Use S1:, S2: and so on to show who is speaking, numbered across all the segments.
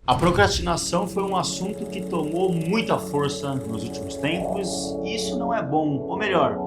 S1: A procrastinação foi um assunto que tomou muita força nos últimos tempos e isso não é bom, ou melhor,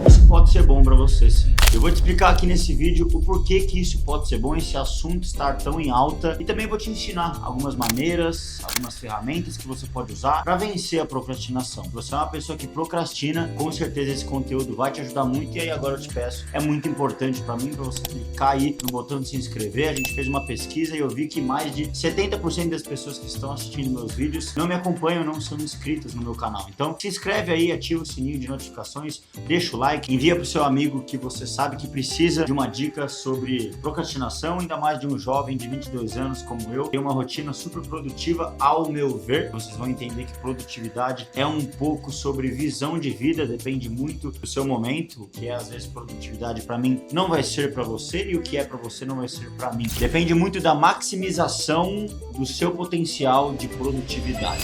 S1: isso pode ser bom para você sim. Eu vou te explicar aqui nesse vídeo o porquê que isso pode ser bom, esse assunto estar tão em alta, e também vou te ensinar algumas maneiras, algumas ferramentas que você pode usar para vencer a procrastinação. Se você é uma pessoa que procrastina, com certeza esse conteúdo vai te ajudar muito. E aí agora eu te peço, é muito importante para mim, para você clicar aí no botão de se inscrever. A gente fez uma pesquisa e eu vi que mais de 70% das pessoas que estão assistindo meus vídeos não me acompanham, não são inscritas no meu canal. Então se inscreve aí, ativa o sininho de notificações, deixa o like, envia para o seu amigo que você sabe que precisa de uma dica sobre procrastinação, ainda mais de um jovem de 22 anos como eu. Tem uma rotina super produtiva, ao meu ver. Vocês vão entender que produtividade é um pouco sobre visão de vida, depende muito do seu momento. O que é às vezes produtividade para mim não vai ser para você, e o que é para você não vai ser para mim. Depende muito da maximização do seu potencial de produtividade.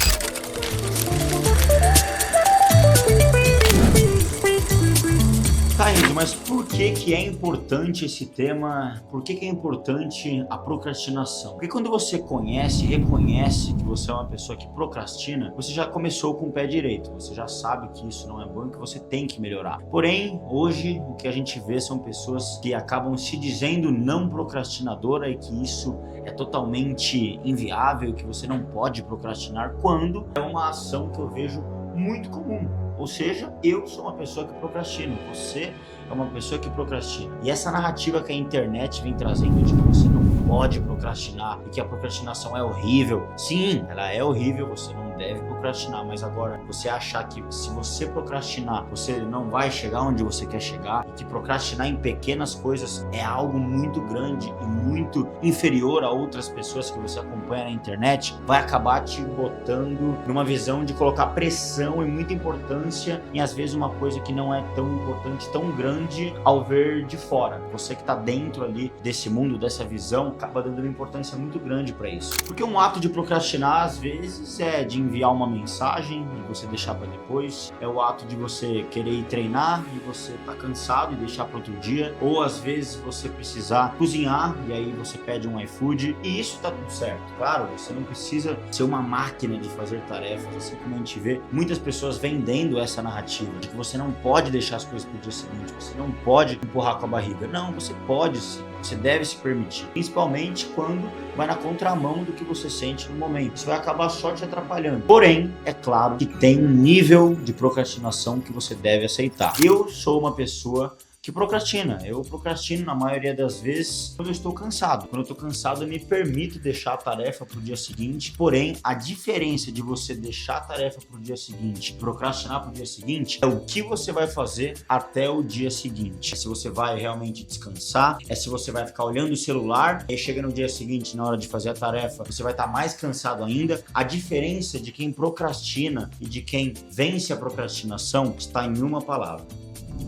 S1: Tá, Enzo, mas por que é importante esse tema? Por que é importante a procrastinação? Porque quando você conhece e reconhece que você é uma pessoa que procrastina, você já começou com o pé direito. Você já sabe que isso não é bom e que você tem que melhorar. Porém, hoje, o que a gente vê são pessoas que acabam se dizendo não procrastinadora e que isso é totalmente inviável, que você não pode procrastinar, quando é uma ação que eu vejo muito comum. Ou seja, eu sou uma pessoa que procrastina, você é uma pessoa que procrastina. E essa narrativa que a internet vem trazendo de que você não pode procrastinar e que a procrastinação é horrível. Sim, ela é horrível, você não deve procrastinar, mas agora você achar que se você procrastinar, você não vai chegar onde você quer chegar, e que procrastinar em pequenas coisas é algo muito grande e muito inferior a outras pessoas que você acompanha na internet, vai acabar te botando numa visão de colocar pressão e muita importância em às vezes uma coisa que não é tão importante, tão grande ao ver de fora. Você que está dentro ali desse mundo, dessa visão, acaba dando uma importância muito grande para isso. Porque um ato de procrastinar às vezes é de enviar uma mensagem e você deixar para depois, é o ato de você querer ir treinar e você tá cansado e deixar para outro dia, ou às vezes você precisar cozinhar e aí você pede um iFood, e isso tá tudo certo. Claro, você não precisa ser uma máquina de fazer tarefas, assim como a gente vê muitas pessoas vendendo essa narrativa de que você não pode deixar as coisas pro dia seguinte, você não pode empurrar com a barriga. Não, você pode sim. Você deve se permitir, principalmente quando vai na contramão do que você sente no momento. Isso vai acabar só te atrapalhando. Porém, é claro que tem um nível de procrastinação que você deve aceitar. Eu sou uma pessoa que procrastina. Eu procrastino na maioria das vezes quando eu estou cansado. Quando eu estou cansado, eu me permito deixar a tarefa para o dia seguinte. Porém, a diferença de você deixar a tarefa para o dia seguinte, procrastinar para o dia seguinte, é o que você vai fazer até o dia seguinte. É se você vai realmente descansar, é se você vai ficar olhando o celular, e chega no dia seguinte, na hora de fazer a tarefa, você vai estar mais cansado ainda. A diferença de quem procrastina e de quem vence a procrastinação está em uma palavra: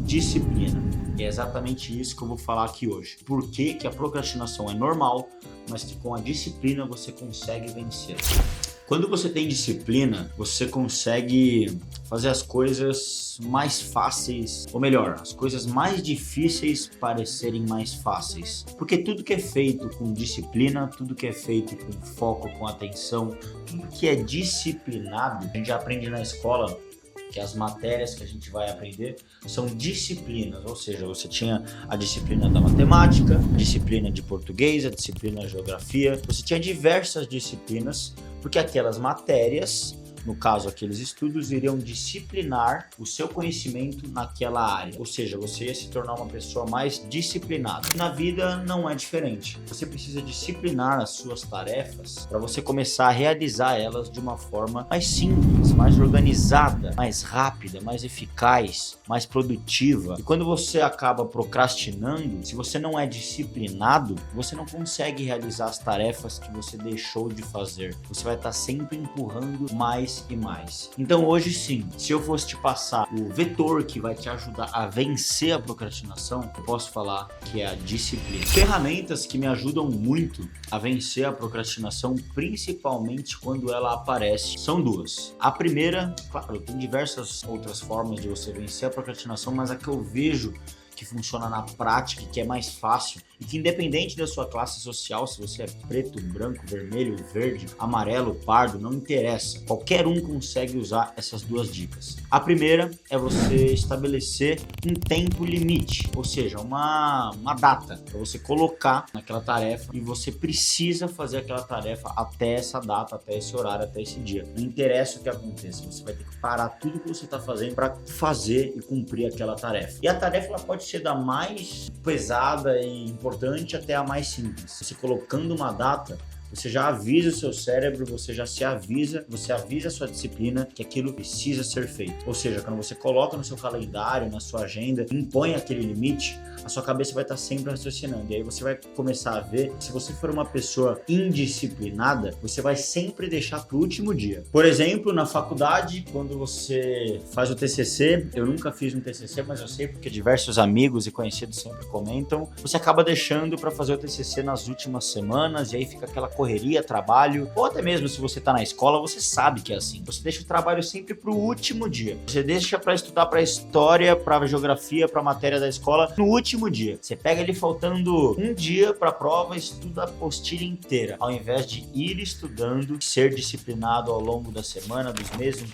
S1: disciplina. E é exatamente isso que eu vou falar aqui hoje. Por que a procrastinação é normal, mas que com a disciplina você consegue vencer. Quando você tem disciplina, você consegue fazer as coisas mais fáceis, ou melhor, as coisas mais difíceis parecerem mais fáceis. Porque tudo que é feito com disciplina, tudo que é feito com foco, com atenção, tudo que é disciplinado, a gente já aprende na escola que as matérias que a gente vai aprender são disciplinas, ou seja, você tinha a disciplina da matemática, a disciplina de português, a disciplina de geografia, você tinha diversas disciplinas, porque aquelas matérias, no caso aqueles estudos, iriam disciplinar o seu conhecimento naquela área, ou seja, você ia se tornar uma pessoa mais disciplinada. Na vida não é diferente, você precisa disciplinar as suas tarefas para você começar a realizar elas de uma forma mais simples, mais organizada, mais rápida, mais eficaz, mais produtiva. E quando você acaba procrastinando, se você não é disciplinado, você não consegue realizar as tarefas que você deixou de fazer. Você vai estar sempre empurrando mais e mais. Então hoje sim, se eu fosse te passar o vetor que vai te ajudar a vencer a procrastinação, eu posso falar que é a disciplina. Ferramentas que me ajudam muito a vencer a procrastinação, principalmente quando ela aparece, são duas. A primeira, claro, tem diversas outras formas de você vencer a procrastinação, mas a que eu vejo que funciona na prática e que é mais fácil e que independente da sua classe social, se você é preto, branco, vermelho, verde, amarelo, pardo, não interessa. Qualquer um consegue usar essas duas dicas. A primeira é você estabelecer um tempo limite, ou seja, uma data para você colocar naquela tarefa e você precisa fazer aquela tarefa até essa data, até esse horário, até esse dia. Não interessa o que aconteça, você vai ter que parar tudo que você está fazendo para fazer e cumprir aquela tarefa. E a tarefa ela pode ser da mais pesada e importante até a mais simples. Você colocando uma data, você já avisa o seu cérebro, você avisa a sua disciplina que aquilo precisa ser feito. Ou seja, quando você coloca no seu calendário, na sua agenda, impõe aquele limite, a sua cabeça vai estar sempre raciocinando. E aí você vai começar a ver, se você for uma pessoa indisciplinada, você vai sempre deixar para o último dia. Por exemplo, na faculdade, quando você faz o TCC, eu nunca fiz um TCC, mas eu sei porque diversos amigos e conhecidos sempre comentam, você acaba deixando para fazer o TCC nas últimas semanas e aí fica aquela correria, trabalho, ou até mesmo se você tá na escola, você sabe que é assim. Você deixa o trabalho sempre pro último dia. Você deixa para estudar para história, para geografia, para matéria da escola no último dia. Você pega ele faltando um dia para a prova, estuda a apostila inteira, ao invés de ir estudando, ser disciplinado ao longo da semana, dos meses, um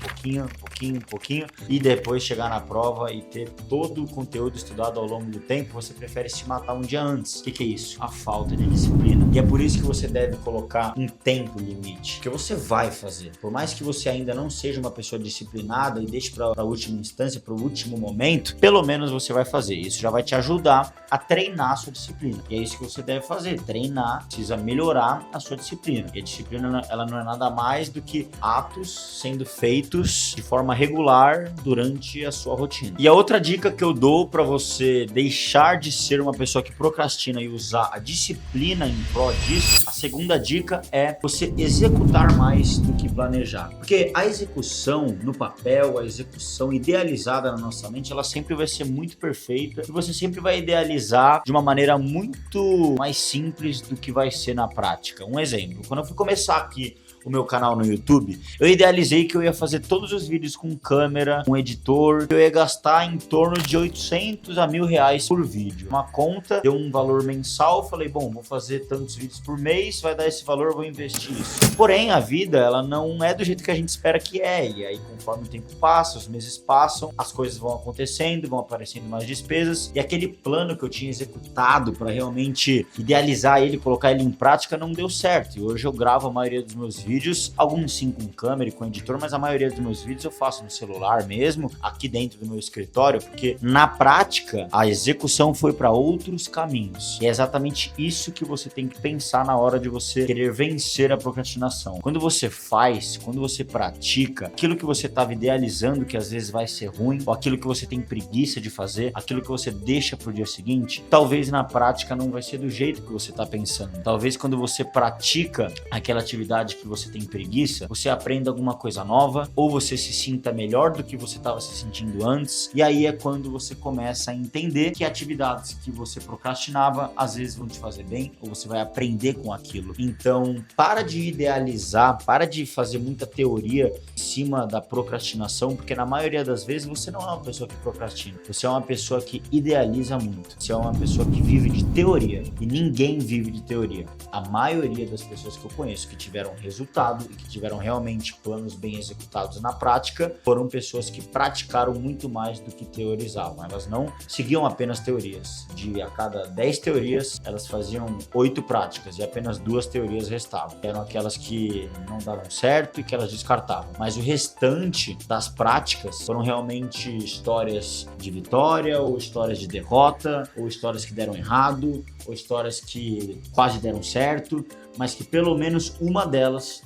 S1: pouquinho, e depois chegar na prova e ter todo o conteúdo estudado ao longo do tempo. Você prefere se matar um dia antes. O que é isso? A falta de disciplina. E é por isso que você deve colocar um tempo limite, que você vai fazer. Por mais que você ainda não seja uma pessoa disciplinada e deixe para a última instância, para o último momento, pelo menos você vai fazer. Isso já vai te ajudar a treinar a sua disciplina. E é isso que você deve fazer, treinar, precisa melhorar a sua disciplina. E a disciplina, ela não é nada mais do que atos sendo feitos de forma regular durante a sua rotina. E a outra dica que eu dou para você deixar de ser uma pessoa que procrastina e usar a disciplina em prol disso, a segunda dica é você executar mais do que planejar. Porque a execução no papel, a execução idealizada na nossa mente, ela sempre vai ser muito perfeita e você sempre vai idealizar de uma maneira muito mais simples do que vai ser na prática. Um exemplo, quando eu fui começar aqui o meu canal no YouTube, eu idealizei que eu ia fazer todos os vídeos com câmera, com editor, eu ia gastar em torno de 800 a R$1.000 por vídeo. Uma conta deu um valor mensal, falei, bom, vou fazer tantos vídeos por mês, vai dar esse valor, vou investir isso. Porém, a vida, ela não é do jeito que a gente espera que é, e aí conforme o tempo passa, os meses passam, as coisas vão acontecendo, vão aparecendo mais despesas, e aquele plano que eu tinha executado para realmente idealizar ele, colocar ele em prática, não deu certo. E hoje eu gravo a maioria dos meus vídeos, alguns sim com câmera e com editor, mas a maioria dos meus vídeos eu faço no celular mesmo, aqui dentro do meu escritório, porque na prática a execução foi para outros caminhos. E é exatamente isso que você tem que pensar na hora de você querer vencer a procrastinação. Quando você faz, quando você pratica, aquilo que você estava idealizando que às vezes vai ser ruim, ou aquilo que você tem preguiça de fazer, aquilo que você deixa pro dia seguinte, talvez na prática não vai ser do jeito que você está pensando. Talvez quando você pratica aquela atividade que você tem preguiça, você aprenda alguma coisa nova, ou você se sinta melhor do que você estava se sentindo antes, e aí é quando você começa a entender que atividades que você procrastinava, às vezes vão te fazer bem, ou você vai aprender com aquilo. Então, para de idealizar, para de fazer muita teoria em cima da procrastinação, porque na maioria das vezes você não é uma pessoa que procrastina, você é uma pessoa que idealiza muito, você é uma pessoa que vive de teoria, e ninguém vive de teoria. A maioria das pessoas que eu conheço que tiveram resultado e que tiveram realmente planos bem executados na prática, foram pessoas que praticaram muito mais do que teorizavam. Elas não seguiam apenas teorias. De a cada 10 teorias, elas faziam 8 práticas e apenas 2 teorias restavam. Eram aquelas que não davam certo e que elas descartavam. Mas o restante das práticas foram realmente histórias de vitória, ou histórias de derrota, ou histórias que deram errado, ou histórias que quase deram certo, mas que pelo menos uma delas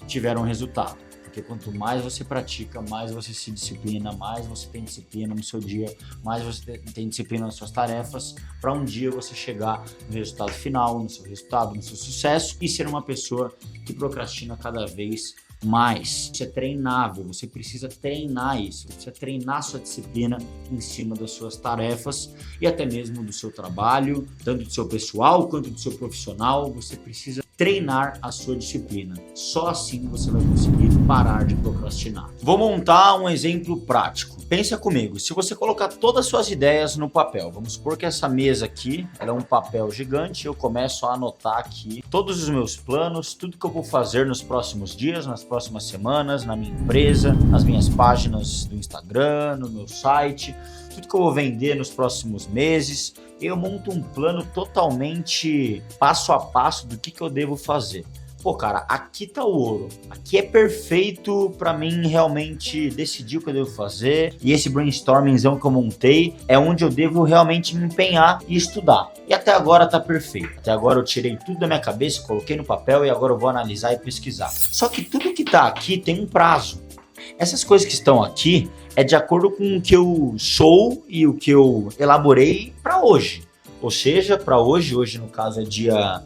S1: tiveram resultado. Porque quanto mais você pratica, mais você se disciplina, mais você tem disciplina no seu dia, mais você tem disciplina nas suas tarefas, para um dia você chegar no resultado final, no seu resultado, no seu sucesso, e ser uma pessoa que procrastina cada vez mais. Isso é treinável, você precisa treinar isso, você precisa treinar sua disciplina em cima das suas tarefas e até mesmo do seu trabalho, tanto do seu pessoal quanto do seu profissional. Você precisa treinar a sua disciplina. Só assim você vai conseguir parar de procrastinar. Vou montar um exemplo prático. Pensa comigo, se você colocar todas as suas ideias no papel, vamos supor que essa mesa aqui, ela é um papel gigante, eu começo a anotar aqui todos os meus planos, tudo que eu vou fazer nos próximos dias, nas próximas semanas, na minha empresa, nas minhas páginas do Instagram, no meu site, tudo que eu vou vender nos próximos meses. Eu monto um plano totalmente passo a passo do que eu devo fazer. Pô, cara, aqui tá o ouro. Aqui é perfeito pra mim realmente decidir o que eu devo fazer. E esse brainstormingzão que eu montei é onde eu devo realmente me empenhar e estudar. E até agora tá perfeito. Até agora eu tirei tudo da minha cabeça, coloquei no papel e agora eu vou analisar e pesquisar. Só que tudo que tá aqui tem um prazo. Essas coisas que estão aqui é de acordo com o que eu sou e o que eu elaborei pra hoje. Ou seja, para hoje no caso é dia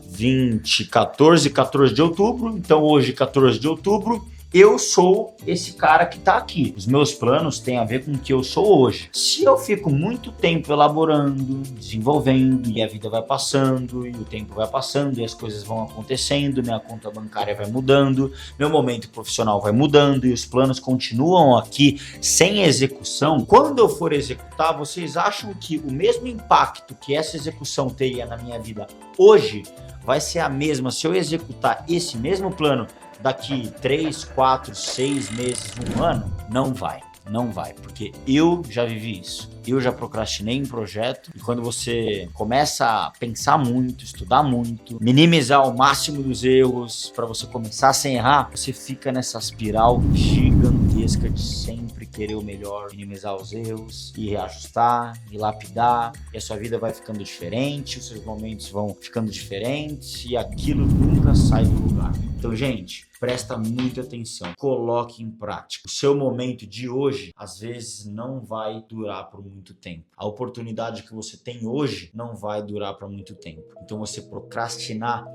S1: 14 de outubro, então hoje 14 de outubro, eu sou esse cara que tá aqui. Os meus planos têm a ver com o que eu sou hoje. Se eu fico muito tempo elaborando, desenvolvendo, e a vida vai passando, e o tempo vai passando, e as coisas vão acontecendo, minha conta bancária vai mudando, meu momento profissional vai mudando, e os planos continuam aqui sem execução, quando eu for executar, vocês acham que o mesmo impacto que essa execução teria na minha vida hoje vai ser a mesma se eu executar esse mesmo plano daqui 3, 4, 6 meses, um ano? Não vai. Não vai, porque eu já vivi isso. Eu já procrastinei em projeto e quando você começa a pensar muito, estudar muito, minimizar ao máximo dos erros para você começar sem errar, você fica nessa espiral gigantesca de sempre querer o melhor, minimizar os erros e reajustar e lapidar, e a sua vida vai ficando diferente, os seus momentos vão ficando diferentes e aquilo nunca sai do lugar. Então, gente, presta muita atenção, coloque em prática. O seu momento de hoje, às vezes, não vai durar por muito tempo. A oportunidade que você tem hoje não vai durar por muito tempo. Então, você procrastinar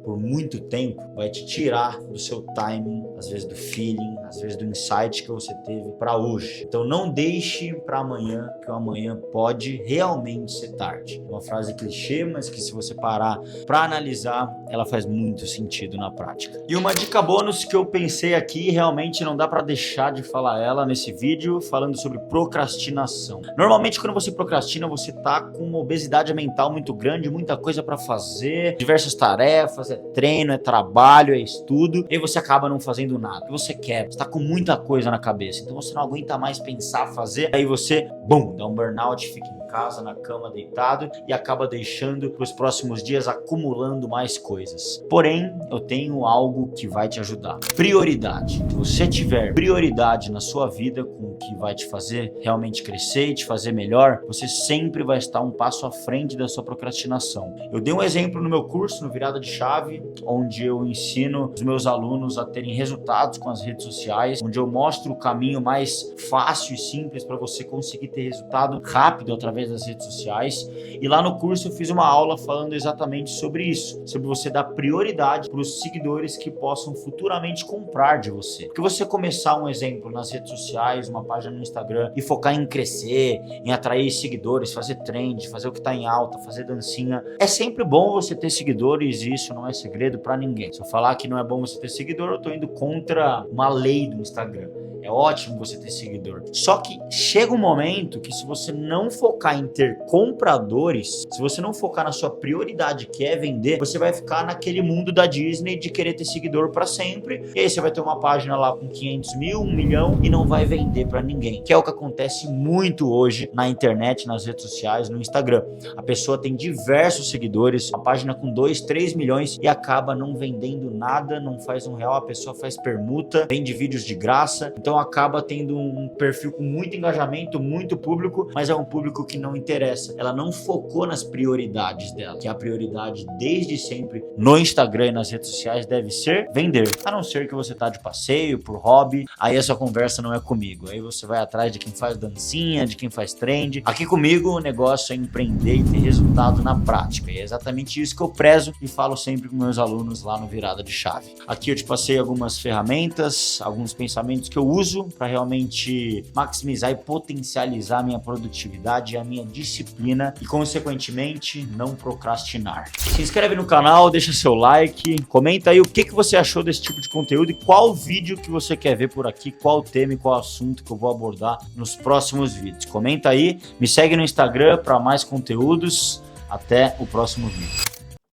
S1: por muito tempo vai te tirar do seu timing, às vezes do feeling, às vezes do insight que você teve para hoje. Então não deixe para amanhã, que o amanhã pode realmente ser tarde. Uma frase clichê, mas que se você parar para analisar, ela faz muito sentido na prática. E uma dica bônus que eu pensei aqui, realmente não dá para deixar de falar ela nesse vídeo, falando sobre procrastinação. Normalmente quando você procrastina, você tá com uma obesidade mental muito grande, muita coisa para fazer, diversas tarefas, é treino, é trabalho, é estudo, e você acaba não fazendo nada. O que você quer? Você tá com muita coisa na cabeça, então você não aguenta mais pensar, fazer, aí você, bum, dá um burnout, fica em casa, na cama, deitado, e acaba deixando para os próximos dias acumulando mais coisas. Porém, eu tenho algo que vai te ajudar. Prioridade. Se você tiver prioridade na sua vida com o que vai te fazer realmente crescer e te fazer melhor, você sempre vai estar um passo à frente da sua procrastinação. Eu dei um exemplo no meu curso, no Virada de Chave, onde eu ensino os meus alunos a terem resultados com as redes sociais, onde eu mostro o caminho mais fácil e simples para você conseguir ter resultado rápido através das redes sociais. E lá no curso eu fiz uma aula falando exatamente sobre isso, sobre você dar prioridade para os seguidores que possam futuramente comprar de você. Porque você começar um exemplo nas redes sociais, uma página no Instagram e focar em crescer, em atrair seguidores, fazer trend, fazer o que está em alta, fazer dancinha, é sempre bom você ter seguidores e isso não é segredo para ninguém. Se eu falar que não é bom você ter seguidor, eu tô indo contra uma lei do Instagram. É ótimo você ter seguidor. Só que chega um momento que se você não focar em ter compradores, se você não focar na sua prioridade, que é vender, você vai ficar naquele mundo da Disney de querer ter seguidor para sempre. E aí você vai ter uma página lá com 500 mil, 1 milhão e não vai vender para ninguém. Que é o que acontece muito hoje na internet, nas redes sociais, no Instagram. A pessoa tem diversos seguidores, uma página com 2, 3 milhões e acaba não vendendo nada, não faz R$1, a pessoa faz permuta, vende vídeos de graça. Então acaba tendo um perfil com muito engajamento, muito público, mas é um público que não interessa. Ela não focou nas prioridades dela, que a prioridade desde sempre no Instagram e nas redes sociais deve ser vender. A não ser que você tá de passeio, por hobby, aí essa conversa não é comigo. Aí você vai atrás de quem faz dancinha, de quem faz trend. Aqui comigo o negócio é empreender e ter resultado na prática. E é exatamente isso que eu prezo e falo sempre com meus alunos lá no Virada de Chave. Aqui eu te passei algumas ferramentas, alguns pensamentos que eu uso uso para realmente maximizar e potencializar a minha produtividade e a minha disciplina e, consequentemente, não procrastinar. Se inscreve no canal, deixa seu like, comenta aí o que você achou desse tipo de conteúdo e qual vídeo que você quer ver por aqui, qual tema e qual assunto que eu vou abordar nos próximos vídeos. Comenta aí, me segue no Instagram para mais conteúdos. Até o próximo vídeo.